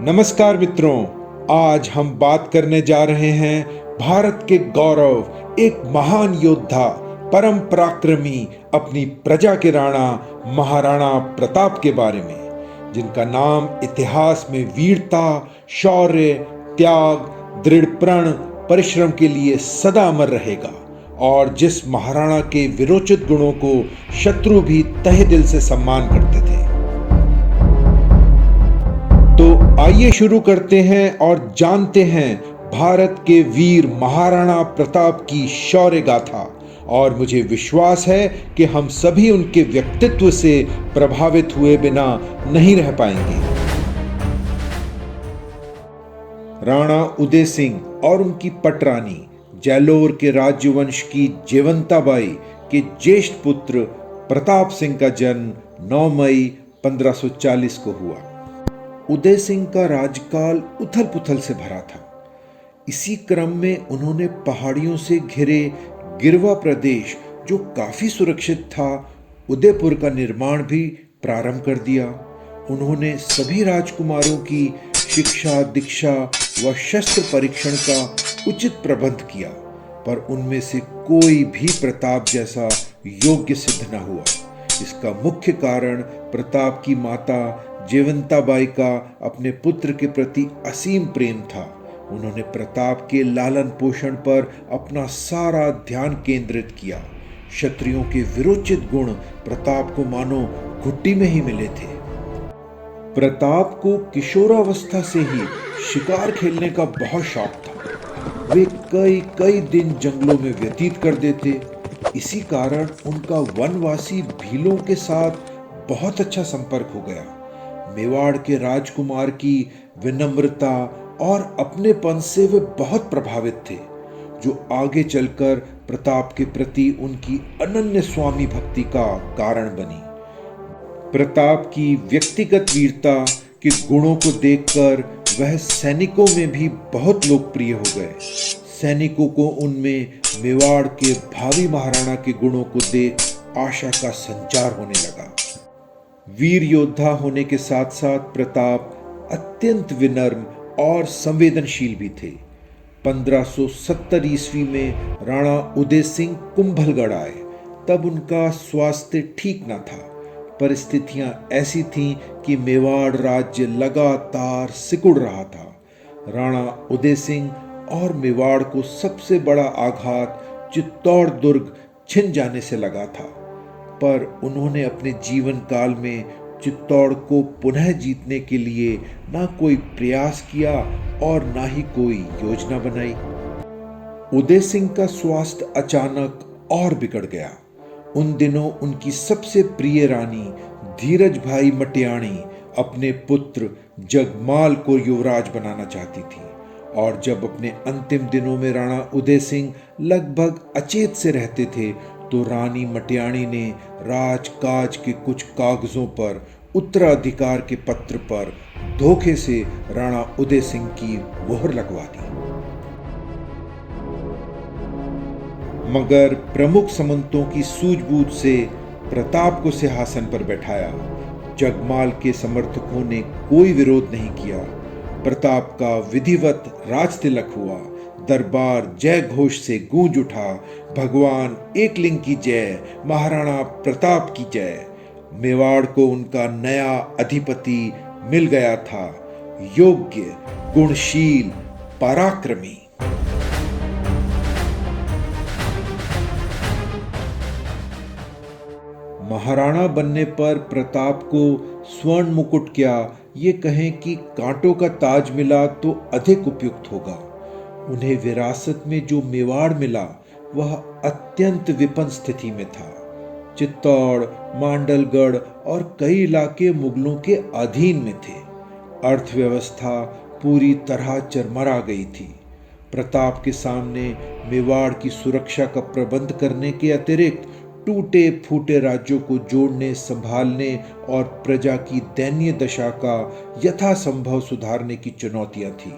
नमस्कार मित्रों, आज हम बात करने जा रहे हैं भारत के गौरव, एक महान योद्धा, परम पराक्रमी, अपनी प्रजा के राणा महाराणा प्रताप के बारे में, जिनका नाम इतिहास में वीरता, शौर्य, त्याग, दृढ़ प्रण, परिश्रम के लिए सदा अमर रहेगा और जिस महाराणा के वीरोचित गुणों को शत्रु भी तहे दिल से सम्मान करते थे। तो आइए शुरू करते हैं और जानते हैं भारत के वीर महाराणा प्रताप की शौर्य गाथा। और मुझे विश्वास है कि हम सभी उनके व्यक्तित्व से प्रभावित हुए बिना नहीं रह पाएंगे। राणा उदय सिंह और उनकी पटरानी जैलोर के राज्यवंश की जयवंताबाई के ज्येष्ठ पुत्र प्रताप सिंह का जन्म 9 मई 1540 को हुआ। उदय सिंह का राजकाल उथल पुथल से भरा था। इसी क्रम में उन्होंने पहाड़ियों से घिरे गिरवा प्रदेश, जो काफी सुरक्षित था, उदयपुर का निर्माण भी प्रारंभ कर दिया। उन्होंने सभी राजकुमारों की शिक्षा, दीक्षा व शस्त्र परीक्षण का उचित प्रबंध किया, पर उनमें से कोई भी प्रताप जैसा योग्य सिद्ध न हुआ। इसका मुख्य कारण प्रताप की माता जयवंताबाई का अपने पुत्र के प्रति असीम प्रेम था। उन्होंने प्रताप के लालन पोषण पर अपना सारा ध्यान केंद्रित किया। क्षत्रियों के वीरोचित गुण प्रताप को मानो घुट्टी में ही मिले थे। प्रताप को किशोरावस्था से ही शिकार खेलने का बहुत शौक था। वे कई कई दिन जंगलों में व्यतीत कर देते। इसी कारण उनका वनवासी भीलों के साथ बहुत अच्छा संपर्क हो गया। मेवाड़ के राजकुमार की विनम्रता और अपनेपन से वे बहुत प्रभावित थे, जो आगे चलकर प्रताप के प्रति उनकी अनन्य स्वामी भक्ति का कारण बनी। प्रताप की व्यक्तिगत वीरता के गुणों को देखकर वह सैनिकों में भी बहुत लोकप्रिय हो गए। सैनिकों को उनमें मेवाड़ के भावी महाराणा के गुणों को देख आशा का संचार होने लगा। वीर योद्धा होने के साथ साथ प्रताप अत्यंत विनम्र और संवेदनशील भी थे। 1570 ईस्वी में राणा उदय सिंह कुंभलगढ़ आए। तब उनका स्वास्थ्य ठीक न था। परिस्थितियां ऐसी थीं कि मेवाड़ राज्य लगातार सिकुड़ रहा था। राणा उदय सिंह और मेवाड़ को सबसे बड़ा आघात चित्तौड़ दुर्ग छिन जाने से लगा था, पर उन्होंने अपने जीवन काल में चित्तौड़ को पुनः जीतने के लिए ना कोई प्रयास किया और ना ही कोई योजना बनाई। उदय सिंह का स्वास्थ्य अचानक और बिगड़ गया। उन दिनों उनकी सबसे प्रिय रानी धीरज भाई मटियाणी अपने पुत्र जगमाल को युवराज बनाना चाहती थी, और जब अपने अंतिम दिनों में राणा उदय सिंह लगभग अचेत से रहते थे, तो रानी मटियाणी ने राजकाज के कुछ कागजों पर उत्तराधिकार के पत्र पर धोखे से राणा उदय सिंह की मोहर लगवा दी। मगर प्रमुख सामंतों की सूझबूझ से प्रताप को सिंहासन पर बैठाया। जगमाल के समर्थकों ने कोई विरोध नहीं किया। प्रताप का विधिवत राज तिलक हुआ। दरबार जय घोष से गूंज उठा। भगवान एकलिंग की जय, महाराणा प्रताप की जय। मेवाड़ को उनका नया अधिपति मिल गया था, योग्य, गुणशील, पराक्रमी। महाराणा बनने पर प्रताप को स्वर्ण मुकुट क्या, ये कहें कि कांटों का ताज मिला तो अधिक उपयुक्त होगा। उन्हें विरासत में जो मेवाड़ मिला वह अत्यंत विपन्न स्थिति में था। चित्तौड़, मांडलगढ़ और कई इलाके मुगलों के अधीन में थे। अर्थव्यवस्था पूरी तरह चरमरा गई थी। प्रताप के सामने मेवाड़ की सुरक्षा का प्रबंध करने के अतिरिक्त टूटे फूटे राज्यों को जोड़ने, संभालने और प्रजा की दयनीय दशा का यथासंभव सुधारने की चुनौतियां थी।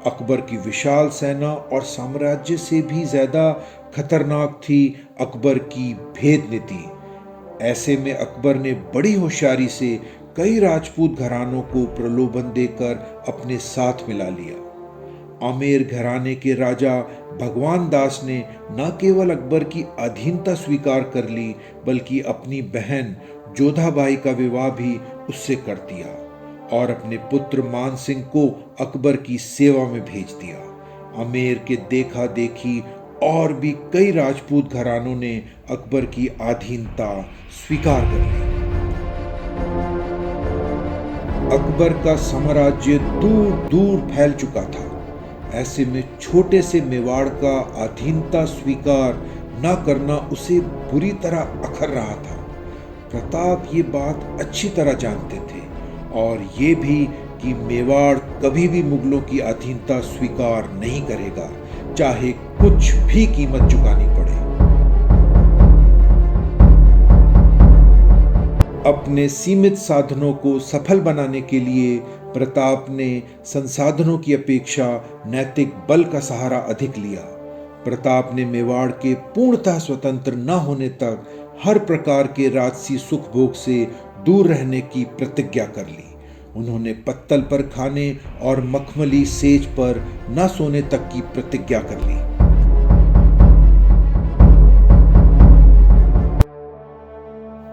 अकबर की विशाल सेना और साम्राज्य से भी ज्यादा खतरनाक थी अकबर की भेद नीति। ऐसे में अकबर ने बड़ी होशियारी से कई राजपूत घरानों को प्रलोभन देकर अपने साथ मिला लिया। आमेर घराने के राजा भगवान दास ने न केवल अकबर की अधीनता स्वीकार कर ली, बल्कि अपनी बहन जोधाबाई का विवाह भी उससे कर दिया और अपने पुत्र मान सिंह को अकबर की सेवा में भेज दिया। आमेर के देखा देखी और भी कई राजपूत घरानों ने अकबर की अधीनता स्वीकार कर ली। अकबर का साम्राज्य दूर दूर फैल चुका था। ऐसे में छोटे से मेवाड़ का अधीनता स्वीकार न करना उसे बुरी तरह अखर रहा था। प्रताप ये बात अच्छी तरह जानते थे और ये भी कि मेवाड़ कभी भी मुगलों की अधीनता स्वीकार नहीं करेगा, चाहे कुछ भी कीमत चुकानी पड़े। अपने सीमित साधनों को सफल बनाने के लिए प्रताप ने संसाधनों की अपेक्षा नैतिक बल का सहारा अधिक लिया। प्रताप ने मेवाड़ के पूर्णतः स्वतंत्र न होने तक हर प्रकार के राजसी सुख भोग से दूर रहने की प्रतिज्ञा कर ली। उन्होंने पत्तल पर खाने और मखमली सेज पर न सोने तक की प्रतिज्ञा कर ली।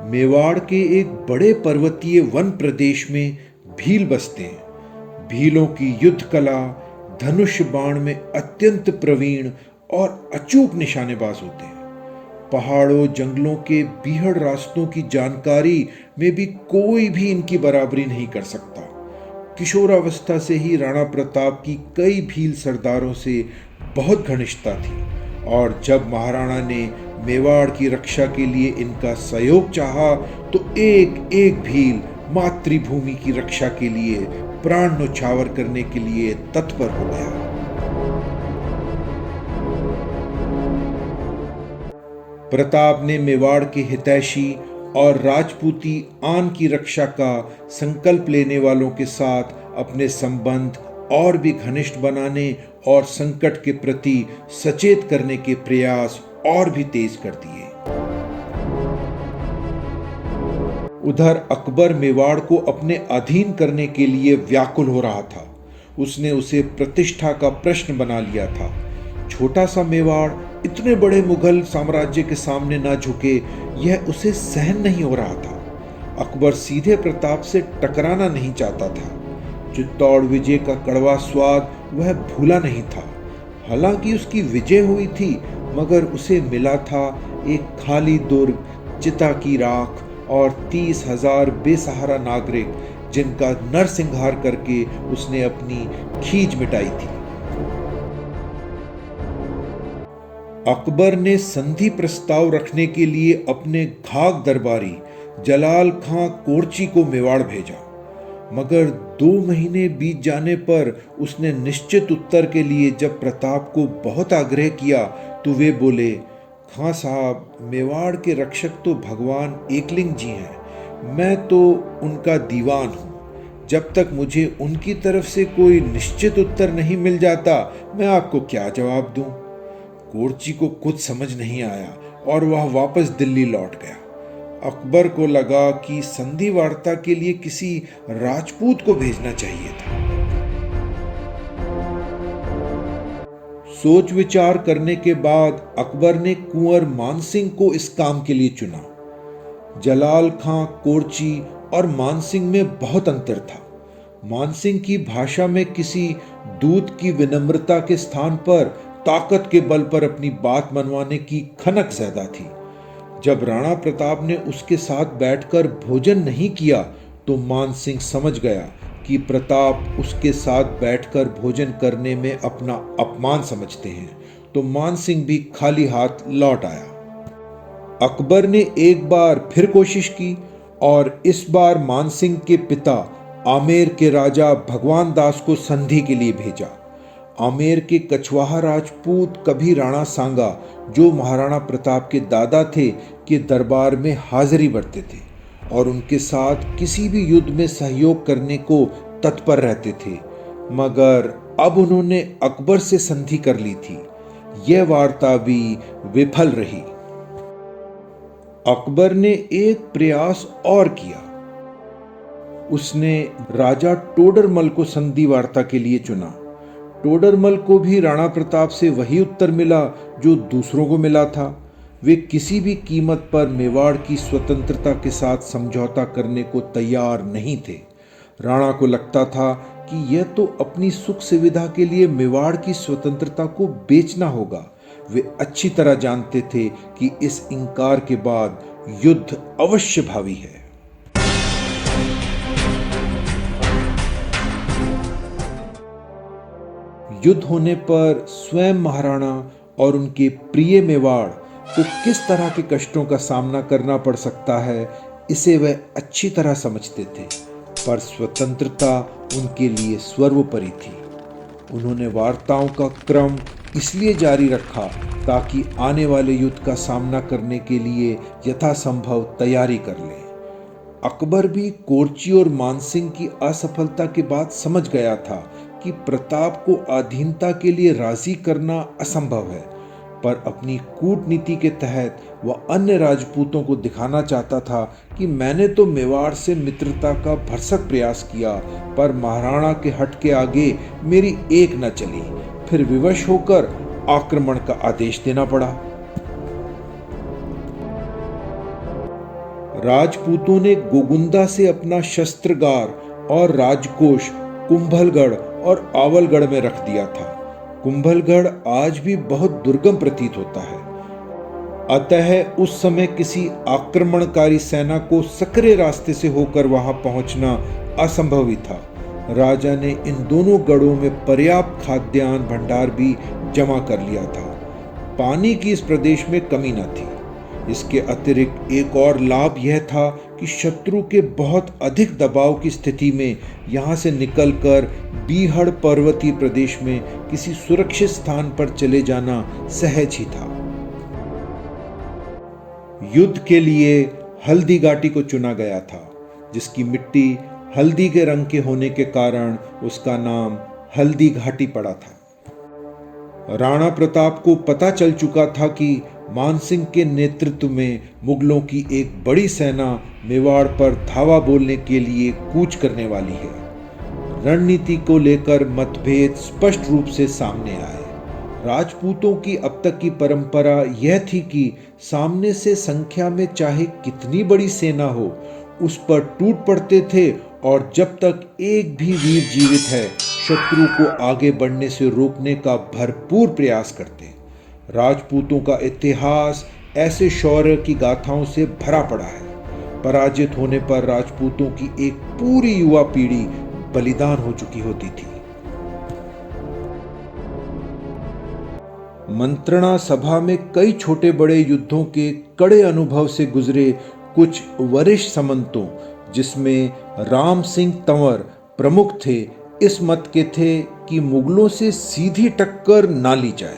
मेवाड़ के एक बड़े पर्वतीय वन प्रदेश में भील बसते हैं। भीलों की युद्ध कला, धनुष बाण में अत्यंत प्रवीण और अचूक निशानेबाज होते हैं। पहाड़ों जंगलों के बीहड़ रास्तों की जानकारी में भी कोई भी इनकी बराबरी नहीं कर सकता। किशोरावस्था से ही राणा प्रताप की कई भील सरदारों से बहुत घनिष्ठता थी और जब महाराणा ने मेवाड़ की रक्षा के लिए इनका सहयोग चाहा तो एक एक भील मातृभूमि की रक्षा के लिए प्राण न्यौछावर करने के लिए तत्पर हो गया। प्रताप ने मेवाड़ के हितैषी और राजपूती आन की रक्षा का संकल्प लेने वालों के साथ अपने संबंध और भी घनिष्ठ बनाने और संकट के प्रति सचेत करने के प्रयास और भी तेज कर दिए। उधर अकबर मेवाड़ को अपने अधीन करने के लिए व्याकुल हो रहा था। उसने उसे प्रतिष्ठा का प्रश्न बना लिया था। छोटा सा मेवाड़ इतने बड़े मुगल साम्राज्य के सामने ना झुके, यह उसे सहन नहीं हो रहा था। अकबर सीधे प्रताप से टकराना नहीं चाहता था। चित्तौड़ विजय का कड़वा स्वाद वह भूला नहीं था। हालांकि उसकी विजय हुई थी, मगर उसे मिला था एक खाली दुर्ग, चिता की राख और 30,000 बेसहारा नागरिक जिनका नरसंहार करके उसने अपनी खींच मिटाई थी। अकबर ने संधि प्रस्ताव रखने के लिए अपने घाक दरबारी जलाल खां कोर्ची को मेवाड़ भेजा, मगर 2 महीने बीत जाने पर उसने निश्चित उत्तर के लिए जब प्रताप को बहुत आग्रह किया तो वे बोले, खां साहब, मेवाड़ के रक्षक तो भगवान एकलिंग जी हैं, मैं तो उनका दीवान हूँ। जब तक मुझे उनकी तरफ से कोई निश्चित उत्तर नहीं मिल जाता, मैं आपको क्या जवाब दूं? कोर्ची को कुछ समझ नहीं आया और वह वापस दिल्ली लौट गया। अकबर को लगा कि संधि वार्ता के लिए किसी राजपूत को भेजना चाहिए था। सोच विचार करने के बाद अकबर ने कुंवर मानसिंह को इस काम के लिए चुना। जलाल खां कोर्ची और मानसिंह में बहुत अंतर था। मानसिंह की भाषा में किसी दूत की विनम्रता के स्थान पर ताकत के बल पर अपनी बात मनवाने की खनक ज्यादा थी। जब राणा प्रताप ने उसके साथ बैठकर भोजन नहीं किया तो मानसिंह समझ गया कि प्रताप उसके साथ बैठकर भोजन करने में अपना अपमान समझते हैं, तो मानसिंह भी खाली हाथ लौट आया। अकबर ने एक बार फिर कोशिश की और इस बार मानसिंह के पिता आमेर के राजा भगवान दास को संधि के लिए भेजा। आमेर के कछवाहा राजपूत कभी राणा सांगा, जो महाराणा प्रताप के दादा थे, के दरबार में हाजिरी भरते थे और उनके साथ किसी भी युद्ध में सहयोग करने को तत्पर रहते थे, मगर अब उन्होंने अकबर से संधि कर ली थी। यह वार्ता भी विफल रही। अकबर ने एक प्रयास और किया। उसने राजा टोडरमल को संधि वार्ता के लिए चुना। टोडरमल को भी राणा प्रताप से वही उत्तर मिला जो दूसरों को मिला था। वे किसी भी कीमत पर मेवाड़ की स्वतंत्रता के साथ समझौता करने को तैयार नहीं थे। राणा को लगता था कि यह तो अपनी सुख सुविधा के लिए मेवाड़ की स्वतंत्रता को बेचना होगा। वे अच्छी तरह जानते थे कि इस इंकार के बाद युद्ध अवश्य भावी है। युद्ध होने पर स्वयं महाराणा और उनके प्रिय मेवाड़ को किस तरह के कष्टों का सामना करना पड़ सकता है, इसे वह अच्छी तरह समझते थे। पर स्वतंत्रता उनके लिए सर्वोपरि थी। उन्होंने वार्ताओं का क्रम इसलिए जारी रखा ताकि आने वाले युद्ध का सामना करने के लिए यथासंभव तैयारी कर लें। अकबर भी कोरची और मानसिंह की असफलता के बाद समझ गया था कि प्रताप को अधीनता के लिए राजी करना असंभव है, पर अपनी कूटनीति के तहत वह अन्य राजपूतों को दिखाना चाहता था कि मैंने तो मेवाड़ से मित्रता का भरसक प्रयास किया, पर महाराणा के हट के आगे मेरी एक न चली। फिर विवश होकर आक्रमण का आदेश देना पड़ा। राजपूतों ने गोगुंदा से अपना शस्त्रगार और राजकोष कुंभलगढ़ और आवलगढ़ में रख दिया था। कुंभलगढ़ आज भी बहुत दुर्गम प्रतीत होता है, अतः उस समय किसी आक्रमणकारी सेना को सकरे रास्ते से होकर वहां पहुंचना असंभव ही था। राजा ने इन दोनों गढ़ों में पर्याप्त खाद्यान्न भंडार भी जमा कर लिया था। पानी की इस प्रदेश में कमी न थी। इसके अतिरिक्त एक और लाभ यह था कि शत्रु के बहुत अधिक दबाव की स्थिति में यहां से निकलकर बीहड़ पर्वतीय प्रदेश में किसी सुरक्षित स्थान पर चले जाना सहज ही था। युद्ध के लिए हल्दी घाटी को चुना गया था, जिसकी मिट्टी हल्दी के रंग के होने के कारण उसका नाम हल्दी घाटी पड़ा था। राणा प्रताप को पता चल चुका था कि मानसिंह के नेतृत्व में मुगलों की एक बड़ी सेना मेवाड़ पर धावा बोलने के लिए कूच करने वाली है। रणनीति को लेकर मतभेद स्पष्ट रूप से सामने आए। राजपूतों की अब तक की परंपरा यह थी कि सामने से संख्या में चाहे कितनी बड़ी सेना हो, उस पर टूट पड़ते थे और जब तक एक भी वीर जीवित है, शत्रु को आगे बढ़ने से रोकने का भरपूर प्रयास करते। राजपूतों का इतिहास ऐसे शौर्य की गाथाओं से भरा पड़ा है। पराजित होने पर राजपूतों की एक पूरी युवा पीढ़ी बलिदान हो चुकी होती थी। मंत्रणा सभा में कई छोटे बड़े युद्धों के कड़े अनुभव से गुजरे कुछ वरिष्ठ सामंतों, जिसमें राम सिंह तंवर प्रमुख थे, इस मत के थे कि मुगलों से सीधी टक्कर ना ली जाए,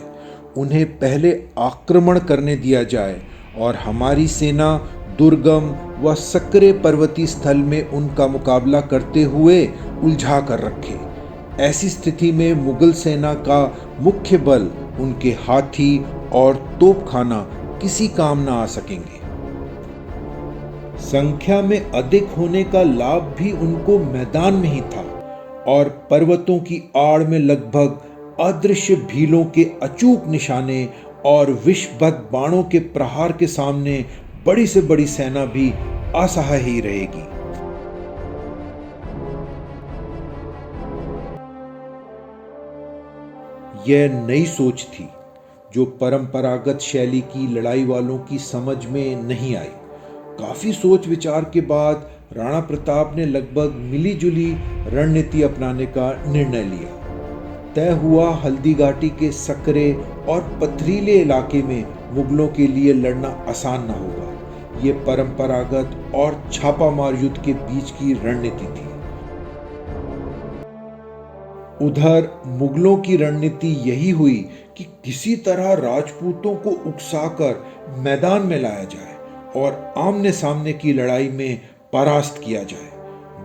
उन्हें पहले आक्रमण करने दिया जाए और हमारी सेना दुर्गम व सकरे पर्वतीय स्थल में उनका मुकाबला करते हुए उलझा कर रखे। ऐसी स्थिति में मुगल सेना का मुख्य बल, उनके हाथी और तोपखाना किसी काम न आ सकेंगे। संख्या में अधिक होने का लाभ भी उनको मैदान में ही था और पर्वतों की आड़ में लगभग अदृश्य भीलों के अचूक निशाने और विषबद्ध बाणों के प्रहार के सामने बड़ी से बड़ी सेना भी असहाय ही रहेगी। यह नई सोच थी जो परंपरागत शैली की लड़ाई वालों की समझ में नहीं आई। काफी सोच विचार के बाद राणा प्रताप ने लगभग मिलीजुली रणनीति अपनाने का निर्णय लिया। तय हुआ हल्दी घाटी के सकरे और पथरीले इलाके में मुगलों के लिए लड़ना आसान न होगा। ये परंपरागत और छापामार युद्ध के बीच की रणनीति थी। उधर मुगलों की रणनीति यही हुई कि किसी तरह राजपूतों को उकसाकर मैदान में लाया जाए और आमने सामने की लड़ाई में परास्त किया जाए।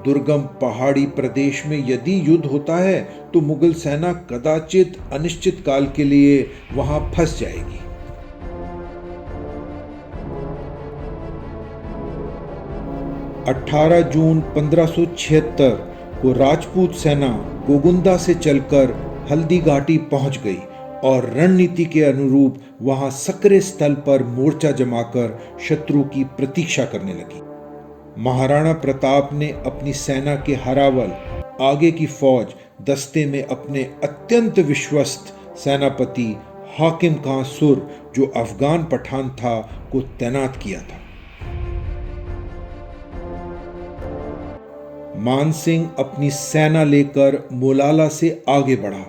दुर्गम पहाड़ी प्रदेश में यदि युद्ध होता है तो मुगल सेना कदाचित अनिश्चित काल के लिए वहां फंस जाएगी। 18 जून 1576 को राजपूत सेना गोगुंदा से चलकर हल्दी घाटी पहुंच गई और रणनीति के अनुरूप वहां सकरे स्थल पर मोर्चा जमाकर शत्रु की प्रतीक्षा करने लगी। महाराणा प्रताप ने अपनी सेना के हरावल आगे की फौज दस्ते में अपने अत्यंत विश्वस्त सेनापति हाकिम खां सुर, जो अफगान पठान था, को तैनात किया था। मानसिंह अपनी सेना लेकर मोलाला से आगे बढ़ा।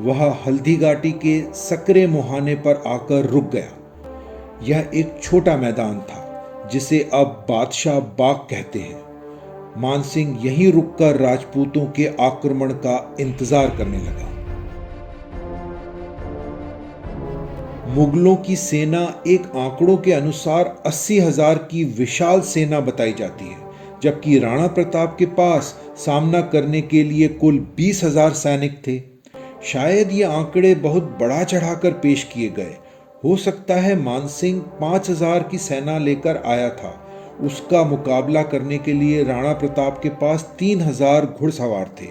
वह हल्दी घाटी के सकरे मुहाने पर आकर रुक गया। यह एक छोटा मैदान था जिसे अब बादशाह बाग कहते हैं। मानसिंह यहीं रुककर राजपूतों के आक्रमण का इंतजार करने लगा। मुगलों की सेना एक आंकड़ों के अनुसार 80,000 की विशाल सेना बताई जाती है, जबकि राणा प्रताप के पास सामना करने के लिए कुल 20,000 सैनिक थे। शायद ये आंकड़े बहुत बढ़ा चढ़ाकर पेश किए गए। हो सकता है मानसिंह 5,000 की सेना लेकर आया था। उसका मुकाबला करने के लिए राणा प्रताप के पास 3,000 घुड़सवार थे।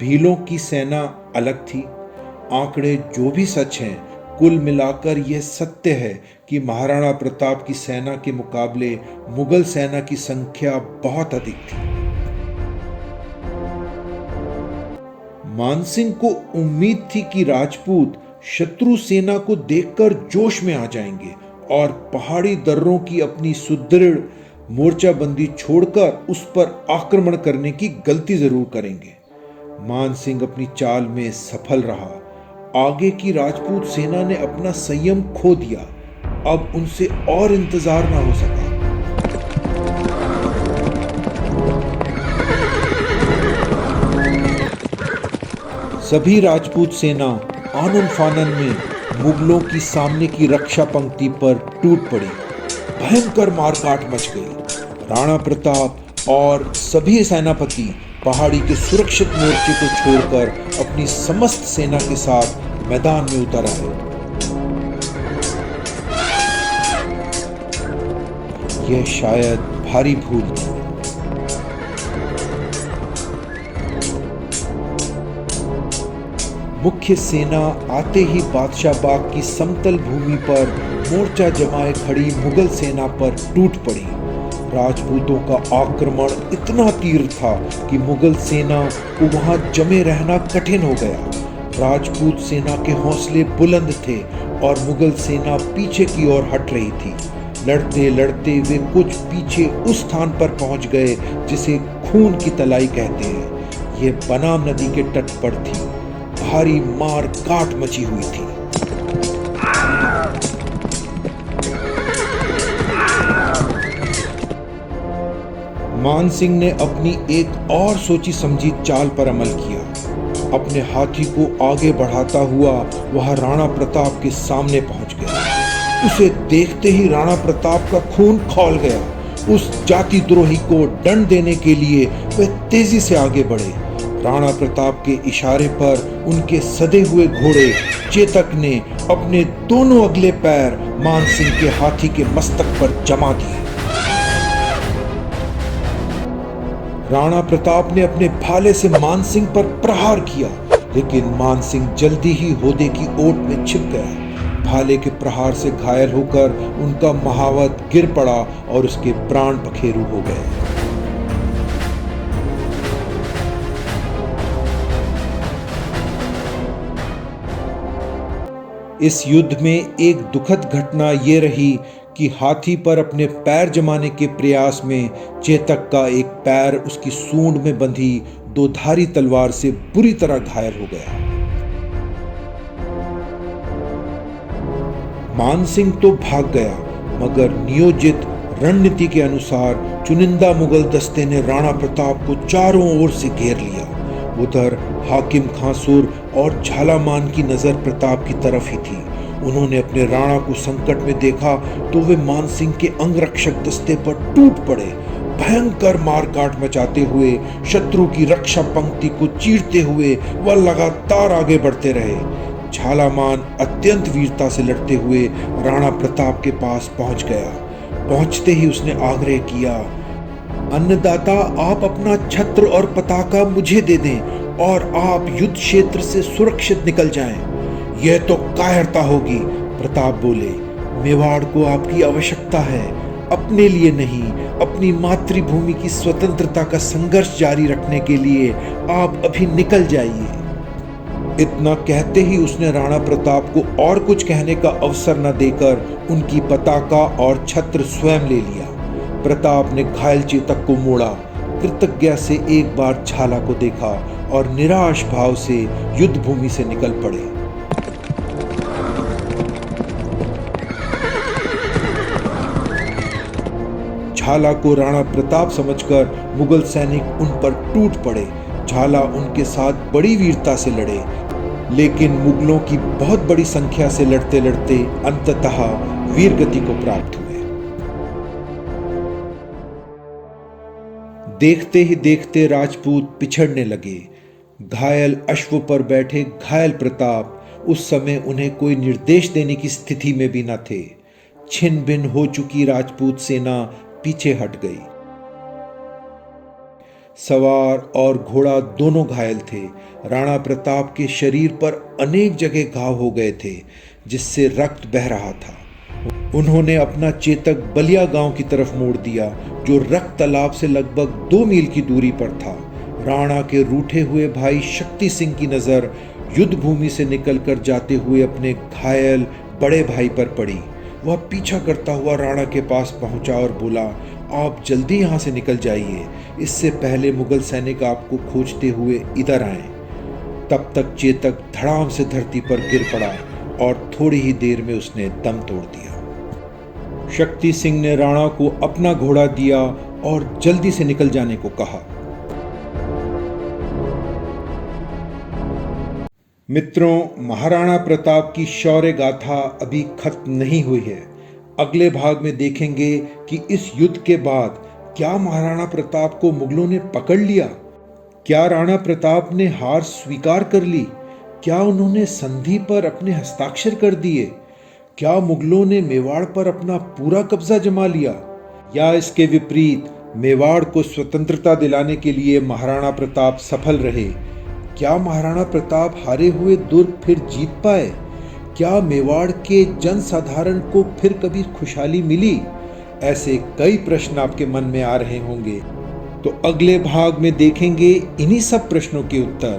भीलों की सेना अलग थी। आंकड़े जो भी सच हैं, कुल मिलाकर यह सत्य है कि महाराणा प्रताप की सेना के मुकाबले मुगल सेना की संख्या बहुत अधिक थी। मानसिंह को उम्मीद थी कि राजपूत शत्रु सेना को देखकर जोश में आ जाएंगे और पहाड़ी दर्रों की अपनी सुदृढ़ मोर्चाबंदी छोड़कर उस पर आक्रमण करने की गलती जरूर करेंगे। मानसिंह अपनी चाल में सफल रहा। आगे की राजपूत सेना ने अपना संयम खो दिया। अब उनसे और इंतजार ना हो सका। सभी राजपूत सेना आनन फानन में मुगलों की सामने की रक्षा पंक्ति पर टूट पड़ी। भयंकर मारकाट मच गई। राणा प्रताप और सभी सेनापति पहाड़ी के सुरक्षित मोर्चे को छोड़कर अपनी समस्त सेना के साथ मैदान में उतर आए। यह शायद भारी भूल थी। मुख्य सेना आते ही बादशाह बाग की समतल भूमि पर मोर्चा जमाए खड़ी मुगल सेना पर टूट पड़ी। राजपूतों का आक्रमण इतना तीव्र था कि मुगल सेना को वहां जमे रहना कठिन हो गया। राजपूत सेना के हौसले बुलंद थे और मुगल सेना पीछे की ओर हट रही थी। लड़ते लड़ते वे कुछ पीछे उस स्थान पर पहुंच गए जिसे खून की तलाई कहते हैं। यह बनाम नदी के तट पर थी। भारी मार काट मची हुई थी। मानसिंह ने अपनी एक और सोची समझी चाल पर अमल किया। अपने हाथी को आगे बढ़ाता हुआ वह राणा प्रताप के सामने पहुंच गया। उसे देखते ही राणा प्रताप का खून खौल गया। उस जाति द्रोही को दंड देने के लिए वे तेजी से आगे बढ़े। राणा प्रताप के इशारे पर उनके सदे हुए घोड़े चेतक ने अपने दोनों अगले पैर मानसिंह के हाथी के मस्तक पर जमा दिए। राणा प्रताप ने अपने भाले से मानसिंह पर प्रहार किया, लेकिन मानसिंह जल्दी ही होदे की ओट में छिप गया। भाले के प्रहार से घायल होकर उनका महावत गिर पड़ा और उसके प्राण पखेरु हो गए। इस युद्ध में एक दुखद घटना ये रही कि हाथी पर अपने पैर जमाने के प्रयास में चेतक का एक पैर उसकी सूंड में बंधी दो धारी तलवार से बुरी तरह घायल हो गया। मानसिंह तो भाग गया, मगर नियोजित रणनीति के अनुसार चुनिंदा मुगल दस्ते ने राणा प्रताप को चारों ओर से घेर लिया। उधर हाकिम खां सुर और झालामान की नजर प्रताप की तरफ ही थी। उन्होंने अपने राणा को संकट में देखा तो वे मानसिंह के अंगरक्षक दस्ते पर टूट पड़े। भयंकर मारकाट मचाते हुए शत्रु की रक्षा पंक्ति को चीरते हुए वह लगातार आगे बढ़ते रहे। झालामान अत्यंत वीरता से लड़ते हुए राणा प्रताप के पास पहुंच गया। पहुंचते ही उसने आग्रह किया, अन्नदाता, आप अपना छत्र और पताका मुझे दे दें और आप युद्ध क्षेत्र से सुरक्षित निकल जाएं। यह तो कायरता होगी। प्रताप बोले, मेवाड़ को आपकी आवश्यकता है, अपने लिए नहीं, अपनी मातृभूमि की स्वतंत्रता का संघर्ष जारी रखने के लिए आप अभी निकल जाइए। इतना कहते ही उसने राणा प्रताप को और कुछ कहने का अवसर न देकर उनकी पताका और छत्र स्वयं ले लिया। प्रताप ने घायल चेतक को मोड़ा, कृतज्ञता से एक बार झाला को देखा और निराश भाव से युद्ध भूमि से निकल पड़े। झाला को राणा प्रताप समझकर मुगल सैनिक उन पर टूट पड़े। झाला उनके साथ बड़ी वीरता से लड़े, लेकिन मुगलों की बहुत बड़ी संख्या से लड़ते लड़ते अंततः वीरगति को प्राप्त हुए। देखते ही देखते राजपूत पिछड़ने लगे। घायल अश्व पर बैठे घायल प्रताप उस समय उन्हें कोई निर्देश देने की स्थिति में भी न थे। छिन्न भिन्न हो चुकी राजपूत सेना पीछे हट गई। सवार और घोड़ा दोनों घायल थे। राणा प्रताप के शरीर पर अनेक जगह घाव हो गए थे, जिससे रक्त बह रहा था। उन्होंने अपना चेतक बलिया गांव की तरफ मोड़ दिया, जो रक्त तालाब से लगभग 2 मील की दूरी पर था। राणा के रूठे हुए भाई शक्ति सिंह की नजर युद्ध भूमि से निकलकर जाते हुए अपने घायल बड़े भाई पर पड़ी। वह पीछा करता हुआ राणा के पास पहुंचा और बोला, आप जल्दी यहाँ से निकल जाइए, इससे पहले मुगल सैनिक आपको खोजते हुए इधर आए। तब तक चेतक धड़ाम से धरती पर गिर पड़ा और थोड़ी ही देर में उसने दम तोड़ दिया। शक्ति सिंह ने राणा को अपना घोड़ा दिया और जल्दी से निकल जाने को कहा। मित्रों, महाराणा प्रताप की शौर्य गाथा अभी खत्म नहीं हुई है। अगले भाग में देखेंगे कि इस युद्ध के बाद क्या महाराणा प्रताप को मुगलों ने पकड़ लिया, क्या राणा प्रताप ने हार स्वीकार कर ली, क्या उन्होंने संधि पर अपने हस्ताक्षर कर दिए, क्या मुगलों ने मेवाड़ पर अपना पूरा कब्जा जमा लिया, या इसके विपरीत मेवाड़ को स्वतंत्रता दिलाने के लिए महाराणा प्रताप सफल रहे। क्या महाराणा प्रताप हारे हुए दुर्ग फिर जीत पाए? क्या मेवाड़ के जनसाधारण को फिर कभी खुशहाली मिली? ऐसे कई प्रश्न आपके मन में आ रहे होंगे, तो अगले भाग में देखेंगे इन्हीं सब प्रश्नों के उत्तर।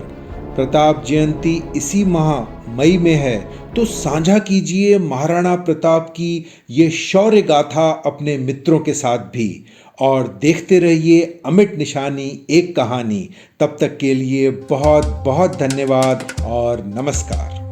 प्रताप जयंती इसी माह मई में है, तो साझा कीजिए महाराणा प्रताप की ये शौर्य गाथा अपने मित्रों के साथ भी, और देखते रहिए अमिट निशानी एक कहानी। तब तक के लिए बहुत बहुत धन्यवाद और नमस्कार।